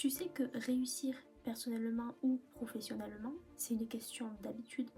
Tu sais que réussir personnellement ou professionnellement, c'est une question d'habitude,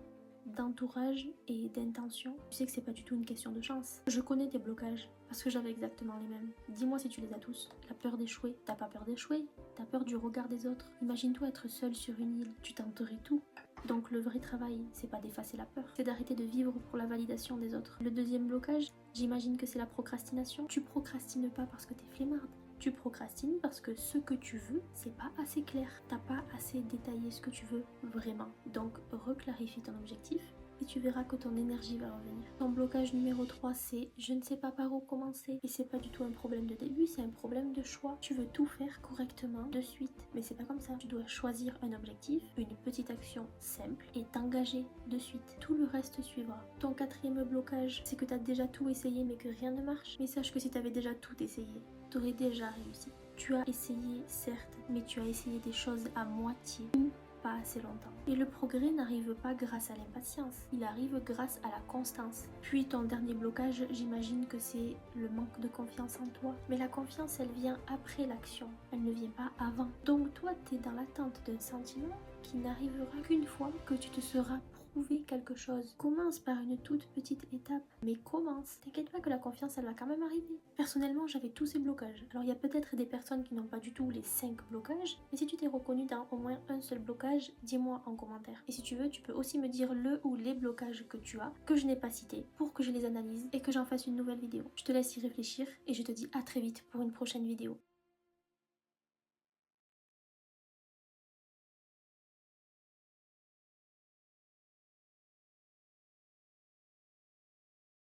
d'entourage et d'intention. Tu sais que c'est pas du tout une question de chance. Je connais tes blocages parce que j'avais exactement les mêmes. Dis-moi si tu les as tous. La peur d'échouer. T'as pas peur d'échouer? T'as peur du regard des autres. Imagine-toi être seul sur une île. Tu tenterais tout. Donc le vrai travail, c'est pas d'effacer la peur, c'est d'arrêter de vivre pour la validation des autres. Le deuxième blocage, j'imagine que c'est la procrastination. Tu procrastines pas parce que t'es flemmarde. Tu procrastines parce que ce que tu veux, c'est pas assez clair. T'as pas assez détaillé ce que tu veux vraiment. Donc reclarifie ton objectif et tu verras que ton énergie va revenir. Ton blocage numéro 3, c'est je ne sais pas par où commencer. Et c'est pas du tout un problème de début, c'est un problème de choix. Tu veux tout faire correctement de suite, mais c'est pas comme ça. Tu dois choisir un objectif, une petite action simple et t'engager de suite. Tout le reste suivra. Ton quatrième blocage, c'est que t'as déjà tout essayé mais que rien ne marche. Mais sache que si t'avais déjà tout essayé, t'aurais déjà réussi. Tu as essayé, certes, mais tu as essayé des choses à moitié ou pas assez longtemps. Et le progrès n'arrive pas grâce à l'impatience, il arrive grâce à la constance. Puis ton dernier blocage, j'imagine que c'est le manque de confiance en toi. Mais la confiance, elle vient après l'action, elle ne vient pas avant. Donc toi, t'es dans l'attente d'un sentiment qui n'arrivera qu'une fois que tu te seras prouvé quelque chose. Commence par une toute petite étape, mais commence. T'inquiète pas que la confiance, elle va quand même arriver. Personnellement, j'avais tous ces blocages. Alors il y a peut-être des personnes qui n'ont pas du tout les 5 blocages, mais si tu t'es reconnu dans au moins un seul blocage, dis-moi en commentaire. Et si tu veux, tu peux aussi me dire le ou les blocages que tu as, que je n'ai pas cités, pour que je les analyse et que j'en fasse une nouvelle vidéo. Je te laisse y réfléchir et je te dis à très vite pour une prochaine vidéo.